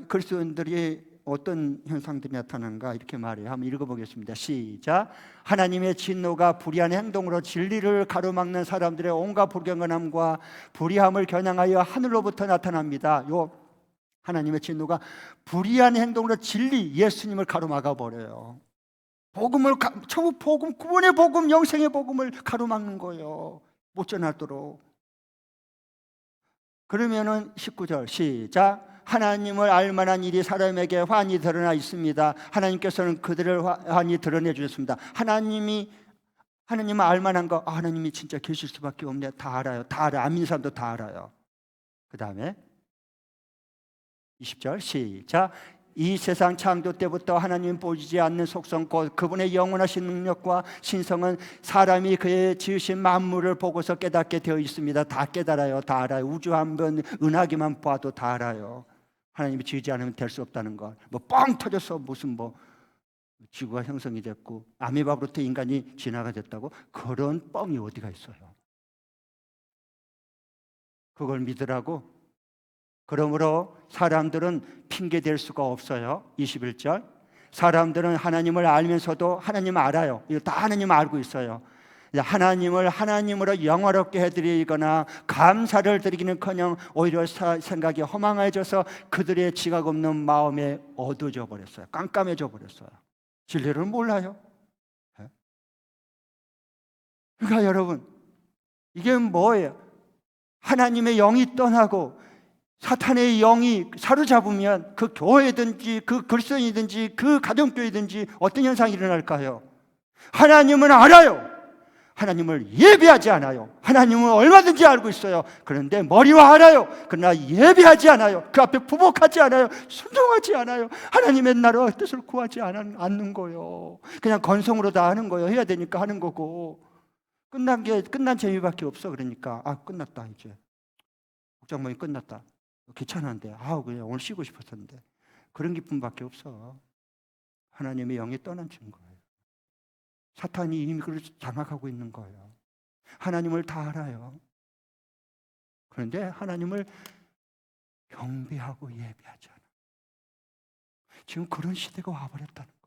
그리스도인들이 어떤 현상들이 나타나는가 이렇게 말해요. 한번 읽어보겠습니다. 시작. 하나님의 진노가 불의한 행동으로 진리를 가로막는 사람들의 온갖 불경건함과 불의함을 겨냥하여 하늘로부터 나타납니다. 요 하나님의 진노가 불의한 행동으로 진리, 예수님을 가로막아 버려요. 천국 복음, 구원의 복음, 영생의 복음을 가로막는 거예요. 못 전하도록. 그러면은 19절 시작. 하나님을 알만한 일이 사람에게 환히 드러나 있습니다. 하나님께서는 그들을 환히 드러내 주셨습니다. 하나님을 알만한 거, 하나님이 진짜 계실 수밖에 없네. 다 알아요. 다 알아요. 안 믿는 사람도 다 알아요. 그 다음에 20절 시작. 이 세상 창조 때부터 하나님 보이지 않는 속성 곧 그분의 영원하신 능력과 신성은 사람이 그의 지으신 만물을 보고서 깨닫게 되어 있습니다. 다 깨달아요. 다 알아요. 우주 한번 은하계만 봐도 다 알아요. 하나님이 지으지 않으면 될 수 없다는 걸. 뭐 뻥 터져서 무슨 지구가 형성이 됐고 아메바부터 인간이 진화가 됐다고? 그런 뻥이 어디가 있어요? 그걸 믿으라고? 그러므로 사람들은 핑계 댈 수가 없어요. 21절. 사람들은 하나님을 알면서도 하나님을 알아요. 이거 다 하나님 알고 있어요. 하나님을 하나님으로 영화롭게 해드리거나 감사를 드리기는커녕 오히려 생각이 허망해져서 그들의 지각 없는 마음에 어두워져 버렸어요. 깜깜해져 버렸어요. 진리를 몰라요. 그러니까 여러분, 이게 뭐예요? 하나님의 영이 떠나고 사탄의 영이 사로잡으면 그 교회든지 그 그리스도인이든지 그 가정교회든지 어떤 현상이 일어날까요? 하나님은 알아요. 하나님을 예배하지 않아요. 하나님은 얼마든지 알고 있어요. 그런데 머리와 알아요. 그러나 예배하지 않아요. 그 앞에 부복하지 않아요. 순종하지 않아요. 하나님의 나라와 뜻을 구하지 않는 거예요. 그냥 건성으로 다 하는 거예요. 해야 되니까 하는 거고. 끝난 재미밖에 없어. 그러니까 끝났다 이제. 목장모임 끝났다. 귀찮은데 그냥 오늘 쉬고 싶었는데 그런 기쁨밖에 없어. 하나님의 영이 떠난 증거예요. 사탄이 이미 그를 장악하고 있는 거예요. 하나님을 다 알아요. 그런데 하나님을 경배하고 예배하지 않아. 지금 그런 시대가 와버렸다는 거예요.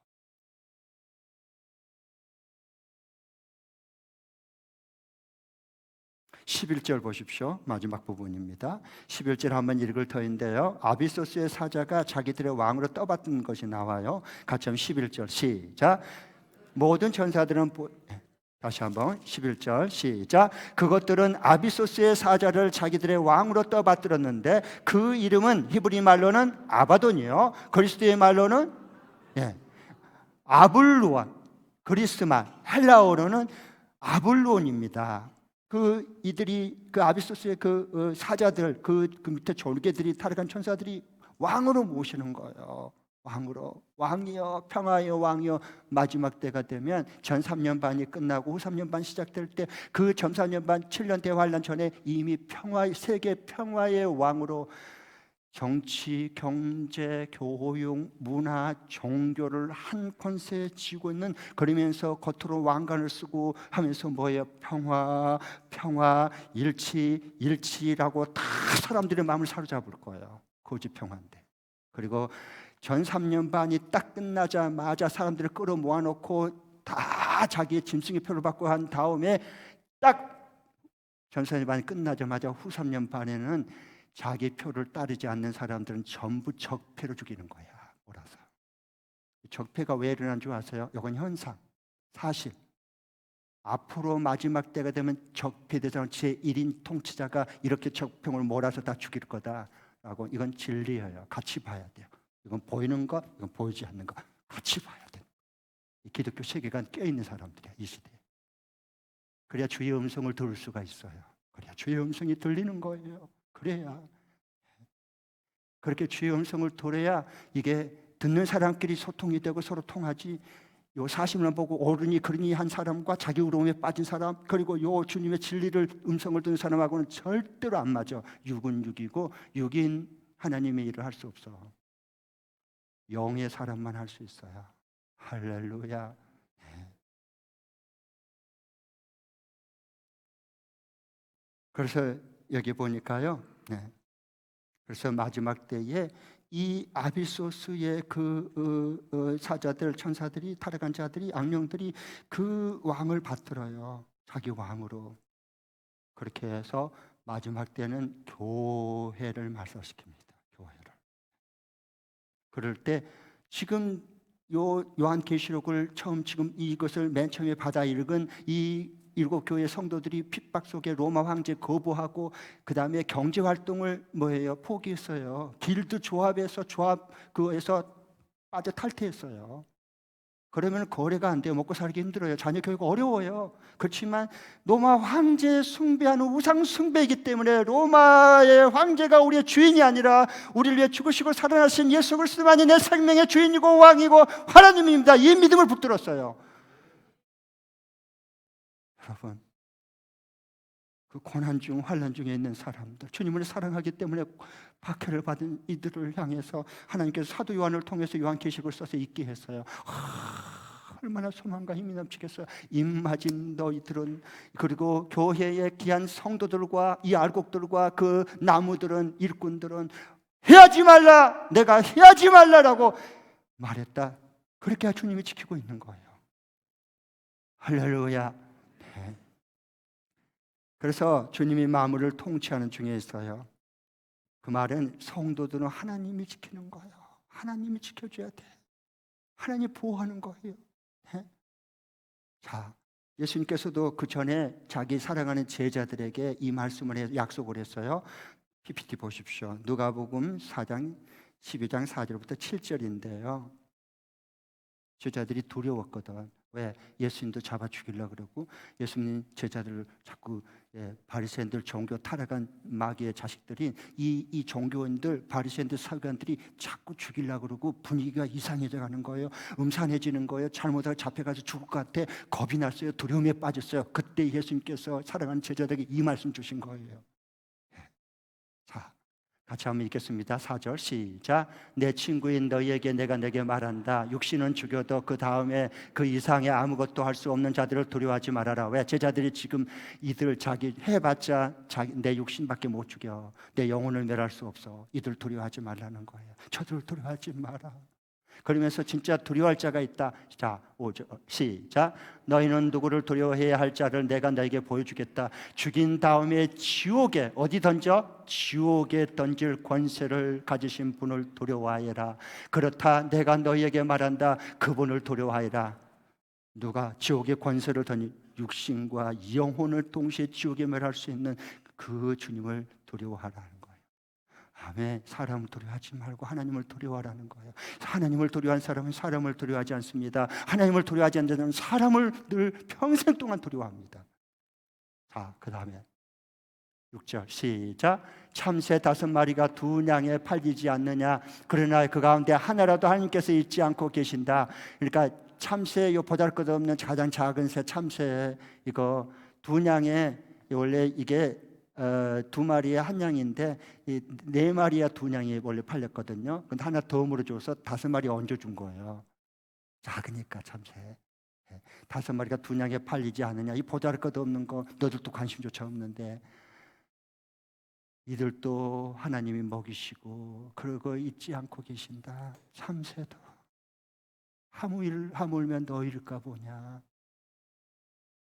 11절 보십시오. 마지막 부분입니다. 11절 한번 읽을 터인데요. 아비소스의 사자가 자기들의 왕으로 떠받든 것이 나와요. 같이 한번 11절 시작. 모든 천사들은 다시 한번 11절 시작. 그것들은 아비소스의 사자를 자기들의 왕으로 떠받들었는데 그 이름은 히브리 말로는 아바돈이요, 그리스도의 말로는 아블루온, 그리스만, 헬라어로는 아블론입니다. 이들이 그 아비소스의 그 사자들, 그 밑에 졸개들이 타락한 천사들이 왕으로 모시는 거예요. 왕이여 평화의 왕이여. 마지막 때가 되면 전 3년 반이 끝나고 후 3년 반 시작될 때 그 전 3년 반 7년 대환란 전에 이미 세계 평화의 왕으로 정치, 경제, 교육, 문화, 종교를 한 권세에 쥐고 있는, 그러면서 겉으로 왕관을 쓰고 하면서 뭐예요? 평화, 일치라고 다 사람들의 마음을 사로잡을 거예요. 거짓 평화인데. 그리고 전 3년 반이 딱 끝나자마자 사람들을 끌어모아 놓고 다 자기의 짐승의 표를 받고 한 다음에 딱 전 3년 반이 끝나자마자 후 3년 반에는 자기 표를 따르지 않는 사람들은 전부 적폐로 죽이는 거야. 몰아서. 적폐가 왜 일어난 줄 아세요? 이건 현상, 사실. 앞으로 마지막 때가 되면 적폐 대상 제1인 통치자가 이렇게 적폐를 몰아서 다 죽일 거다라고. 이건 진리예요. 같이 봐야 돼요. 이건 보이는 것, 이건 보이지 않는 것 같이 봐야 돼요. 기독교 세계관 껴있는 사람들이야, 이 시대에. 그래야 주의 음성을 들을 수가 있어요. 그래야 주의 음성이 들리는 거예요. 그래야. 그렇게 주의 음성을 들어야 이게 듣는 사람끼리 소통이 되고 서로 통하지. 요 사심을 보고 옳으니 그러니 한 사람과 자기 의로움에 빠진 사람, 그리고 요 주님의 진리를 음성을 듣는 사람하고는 절대로 안 맞아. 육은 육이고 육인 하나님의 일을 할 수 없어. 영의 사람만 할 수 있어요. 할렐루야. 그래서 여기 보니까요. 그래서 마지막 때에 이 아비소스의 그 사자들, 천사들이, 타락한 자들이, 악령들이 그 왕을 받들어요. 자기 왕으로. 그렇게 해서 마지막 때는 교회를 말살시킵니다. 교회를. 그럴 때 지금 요한계시록을 처음 지금 이것을 맨 처음에 받아 읽은 이 일곱 교회 성도들이 핍박 속에 로마 황제 거부하고 그 다음에 경제 활동을 포기했어요. 길드 조합에서 그에서 빠져 탈퇴했어요. 그러면 거래가 안 돼요. 먹고 살기 힘들어요. 자녀 교육 어려워요. 그렇지만 로마 황제 숭배하는 우상 숭배이기 때문에 로마의 황제가 우리의 주인이 아니라 우리를 위해 죽으시고 살아나신 예수 그리스도만이 내 생명의 주인이고 왕이고 하나님입니다. 이 믿음을 붙들었어요. 여러분, 그 고난 중 환난 중에 있는 사람들, 주님을 사랑하기 때문에 박해를 받은 이들을 향해서 하나님께서 사도 요한을 통해서 요한계시록을 써서 읽게 했어요. 얼마나 소망과 힘이 넘치겠어요. 입맞은 너희들은, 그리고 교회의 귀한 성도들과 이 알곡들과 그 나무들은, 일꾼들은 해하지 말라, 내가 해하지 말라라고 말했다. 그렇게 주님이 지키고 있는 거예요. 할렐루야. 네. 그래서 주님이 만물을 통치하는 중에 있어요. 그 말은 성도들은 하나님이 지키는 거예요. 하나님이 지켜줘야 돼. 하나님이 보호하는 거예요. 네? 자, 예수님께서도 그 전에 자기 사랑하는 제자들에게 이 말씀을 약속을 했어요. PPT 보십시오. 누가복음 4장 12장 4절부터 7절인데요. 제자들이 두려웠거든. 왜? 예수님도 잡아 죽이려고 그러고 예수님 제자들을 자꾸 바리새인들, 종교 타락한 마귀의 자식들이 이 종교인들, 바리새인들, 서기관들이 자꾸 죽이려고 그러고 분위기가 이상해져 가는 거예요. 음산해지는 거예요. 잘못하다 잡혀가서 죽을 것 같아. 겁이 났어요. 두려움에 빠졌어요. 그때 예수님께서 사랑하는 제자들에게 이 말씀 주신 거예요. 자, 같이 한번 읽겠습니다. 4절 시작. 내 친구인 너희에게 내게 말한다. 육신은 죽여도 그 다음에 그 이상의 아무것도 할 수 없는 자들을 두려워하지 말아라. 왜? 제자들이 지금 이들 자기 해봤자 내 육신밖에 못 죽여. 내 영혼을 멸할 수 없어. 이들 두려워하지 말라는 거예요. 저들 두려워하지 마라. 그러면서 진짜 두려워할 자가 있다. 자, 5절 시작. 너희는 누구를 두려워해야 할 자를 내가 너에게 보여주겠다. 죽인 다음에 지옥에, 어디 던져? 지옥에 던질 권세를 가지신 분을 두려워하여라. 그렇다 내가 너희에게 말한다. 그분을 두려워하여라. 누가 지옥의 권세를 던지 육신과 영혼을 동시에 지옥에 멸할 수 있는 그 주님을 두려워하라는 거예요. 아멘. 사람을 두려워하지 말고 하나님을 두려워하라는 거예요. 하나님을 두려워하는 사람은 사람을 두려워하지 않습니다. 하나님을 두려워하지 않는 사람은 사람을 늘 평생 동안 두려워합니다. 자, 그 다음에 6절 시작. 참새 5마리가 2냥에 팔리지 않느냐. 그러나 그 가운데 하나라도 하나님께서 잊지 않고 계신다. 그러니까 참새, 요 보잘것없는 가장 작은 새 참새, 이거 2냥에 원래 이게 2마리에 1냥인데 4마리야 2냥이 원래 팔렸거든요. 근데 하나 더 물어줘서 5마리 얹어준 거예요. 작으니까 참새. 5마리가 2냥에 팔리지 않느냐. 이 보잘것없는 거 너들도 관심조차 없는데 이들도 하나님이 먹이시고 그러고 잊지 않고 계신다. 참새도 하물면 너희일까 보냐.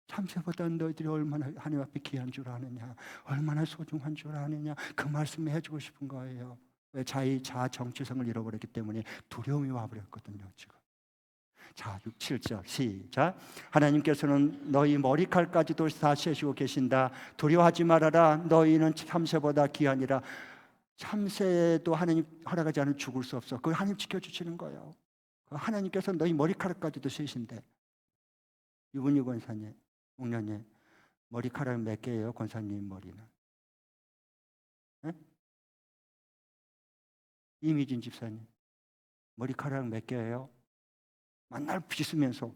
참새보다 너희들이 얼마나 하나님 앞에 귀한 줄 아느냐, 얼마나 소중한 줄 아느냐, 그 말씀을 해주고 싶은 거예요. 왜? 자아 정체성을 잃어버렸기 때문에 두려움이 와버렸거든요 지금. 자, 6, 7절 시작. 하나님께서는 너희 머리칼까지도 다 세시고 계신다. 두려워하지 말아라. 너희는 참새보다 귀하니라. 참새도 하나님 허락하지 않으면 죽을 수 없어. 그걸 하나님 지켜주시는 거예요. 하나님께서 너희 머리카락까지도 세신데. 유분유 권사님, 목련님, 머리카락 몇 개예요? 권사님 머리는? 네? 이미진 집사님, 머리카락 몇 개예요? 맨날 빗으면서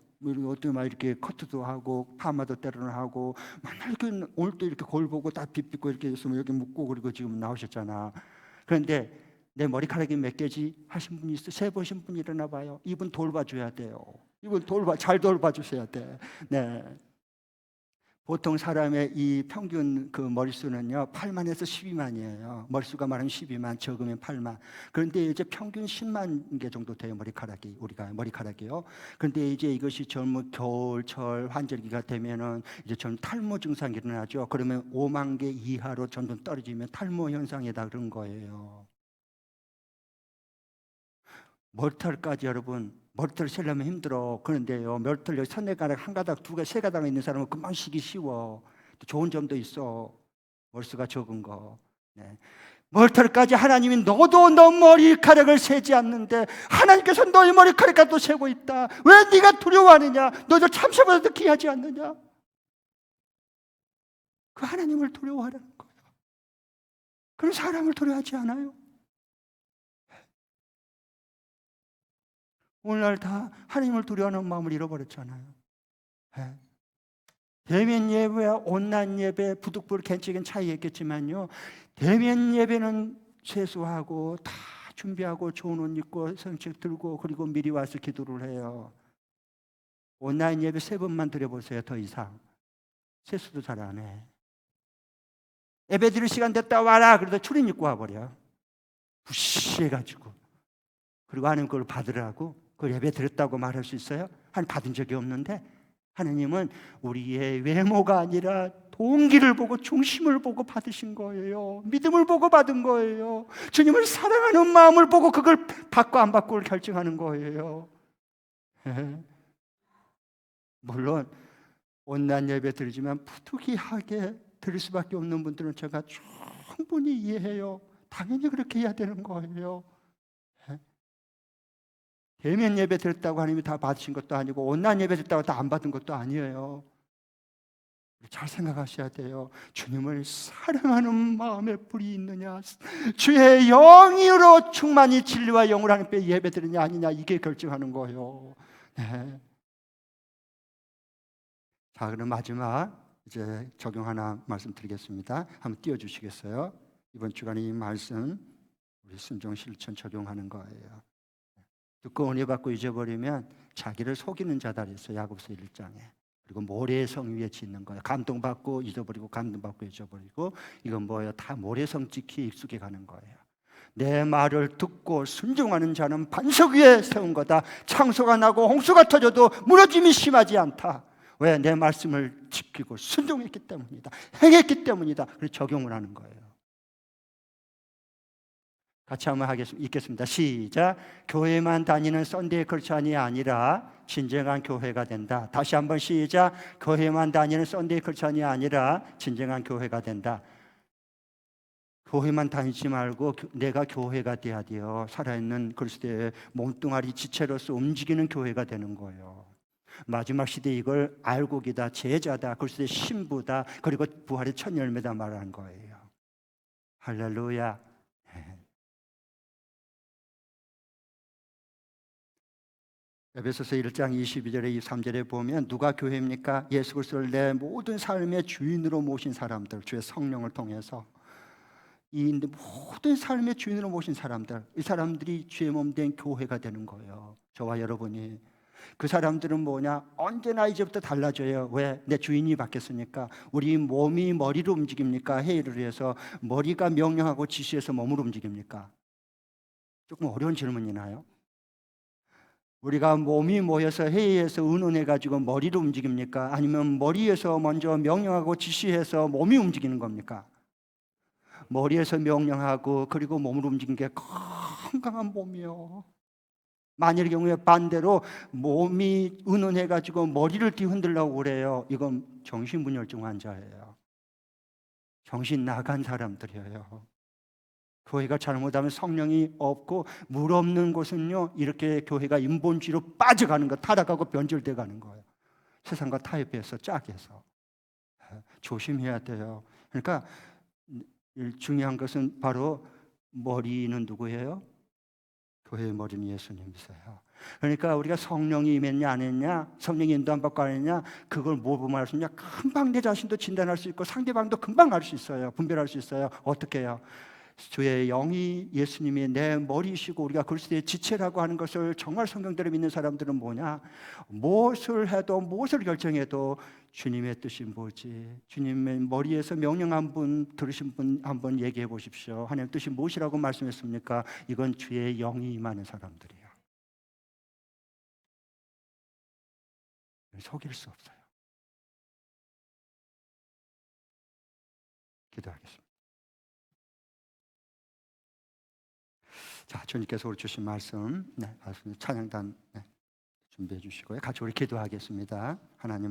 어떤 막 이렇게 커트도 하고 파마도 때로는 하고 맨날 이렇게 오늘 또 이렇게 거울 보고 다 빗고 이렇게 있으면 여기 묶고 그리고 지금 나오셨잖아. 그런데 내 머리카락이 몇 개지 하신 분이 있어. 세 보신 분이 일어나 봐요. 이분 돌봐줘야 돼요. 이분 잘 돌봐주셔야 돼. 네. 보통 사람의 이 평균 그 머릿수는요 8만에서 12만이에요. 머릿수가 많으면 12만, 적으면 8만. 그런데 이제 평균 10만 개 정도 돼요. 우리가 머리카락이요. 그런데 이제 이것이 젊은 겨울철 환절기가 되면은 이제 전 탈모 증상이 일어나죠. 그러면 5만 개 이하로 점점 떨어지면 탈모 현상이다 그런 거예요. 머리털까지 여러분, 머리털 세려면 힘들어. 그런데요 머리털 서너 가닥, 한 가닥, 두 가닥, 세 가닥 있는 사람은 금방 쉬기 쉬워. 또 좋은 점도 있어. 머리수가 적은 거. 네. 머리털까지 하나님이 너도 너 머리카락을 세지 않는데 하나님께서 너의 머리카락도 세고 있다. 왜 네가 두려워하느냐? 너도 참새보다도 귀하지 않느냐? 그 하나님을 두려워하라는 거예요. 그런 사람을 두려워하지 않아요. 오늘날 다 하나님을 두려워하는 마음을 잃어버렸잖아요. 네. 대면 예배와 온라인 예배, 부득불 개인적인 차이가 있겠지만요, 대면 예배는 세수하고 다 준비하고 좋은 옷 입고 성책 들고 그리고 미리 와서 기도를 해요. 온라인 예배 3번만 드려보세요. 더 이상 세수도 잘 안 해. 예배 드릴 시간 됐다 와라 그러다 출입 입고 와버려. 부시해가지고. 그리고 하나님 그걸 받으라고 그걸 예배 드렸다고 말할 수 있어요? 하나님 받은 적이 없는데. 하나님은 우리의 외모가 아니라 동기를 보고 중심을 보고 받으신 거예요. 믿음을 보고 받은 거예요. 주님을 사랑하는 마음을 보고 그걸 받고 안 받고를 결정하는 거예요. 물론 온라인 예배 드리지만 부득이하게 드릴 수밖에 없는 분들은 제가 충분히 이해해요. 당연히 그렇게 해야 되는 거예요. 대면 예배 드렸다고 하나님이 다 받으신 것도 아니고 온라인 예배 드렸다고 다 안 받은 것도 아니에요. 잘 생각하셔야 돼요. 주님을 사랑하는 마음에 불이 있느냐, 주의 영으로 충만히 진리와 영으로 하나님께 예배 드리냐 아니냐, 이게 결정하는 거예요. 네. 자, 그럼 마지막 이제 적용 하나 말씀드리겠습니다. 한번 띄워주시겠어요? 이번 주간에 이 말씀 우리 순종 실천 적용하는 거예요. 듣고 은혜 받고 잊어버리면 자기를 속이는 자다 그랬어요. 야고보서 1장에. 그리고 모래성 위에 짓는 거예요. 감동받고 잊어버리고 감동받고 잊어버리고 이건 뭐예요? 다 모래성 찍기 익숙해 가는 거예요. 내 말을 듣고 순종하는 자는 반석 위에 세운 거다. 창소가 나고 홍수가 터져도 무너짐이 심하지 않다. 왜? 내 말씀을 지키고 순종했기 때문이다. 행했기 때문이다. 그래서 적용을 하는 거예요. 같이 한번 읽겠습니다. 시작. 교회만 다니는 썬데이 크리스천이 아니라 진정한 교회가 된다. 다시 한번 시작. 교회만 다니는 썬데이 크리스천이 아니라 진정한 교회가 된다. 교회만 다니지 말고 내가 교회가 돼야 돼요. 살아있는 그리스도의 몸뚱아리 지체로서 움직이는 교회가 되는 거예요. 마지막 시대에 이걸 알곡이다, 제자다, 그리스도의 신부다, 그리고 부활의 첫 열매다 말하는 거예요. 할렐루야. 에베소서 1장 22절에 23절에 보면 누가 교회입니까? 예수 그리스도를 내 모든 삶의 주인으로 모신 사람들, 주의 성령을 통해서 이 모든 삶의 주인으로 모신 사람들, 이 사람들이 주의 몸 된 교회가 되는 거예요. 저와 여러분이. 그 사람들은 뭐냐? 언제나 이제부터 달라져요. 왜? 내 주인이 바뀌었으니까. 우리 몸이 머리로 움직입니까? 회의를 해서 머리가 명령하고 지시해서 몸으로 움직입니까? 조금 어려운 질문이나요? 우리가 몸이 모여서 회의해서 의논해가지고 머리로 움직입니까? 아니면 머리에서 먼저 명령하고 지시해서 몸이 움직이는 겁니까? 머리에서 명령하고 그리고 몸으로 움직이는 게 건강한 몸이요. 만일 경우에 반대로 몸이 의논해가지고 머리를 뒤흔들려고 그래요. 이건 정신분열증 환자예요. 정신 나간 사람들이에요. 교회가 잘못하면 성령이 없고 물 없는 곳은요, 이렇게 교회가 인본주의로 빠져가는 거, 타락하고 변절돼 가는 거예요. 세상과 타협해서 짝해서. 조심해야 돼요. 그러니까 중요한 것은 바로 머리는 누구예요? 교회의 머리는 예수님이세요. 그러니까 우리가 성령이 임했냐 안 했냐, 성령이 인도 안 받고 안 했냐, 그걸 뭐 보면 알 수 있냐? 금방 내 자신도 진단할 수 있고 상대방도 금방 알 수 있어요. 분별할 수 있어요. 어떻게 해요? 주의 영이 예수님이 내 머리이시고 우리가 그리스도의 지체라고 하는 것을 정말 성경대로 믿는 사람들은 뭐냐? 무엇을 해도 무엇을 결정해도 주님의 뜻이 뭐지? 주님의 머리에서 명령 한 분 들으신 분 한번 얘기해 보십시오. 하나님 뜻이 무엇이라고 말씀했습니까? 이건 주의 영이 임하는 사람들이에요. 속일 수 없어요. 기도하겠습니다. 자, 주님께서 우리 주신 말씀, 찬양단 준비해 주시고요. 같이 우리 기도하겠습니다. 하나님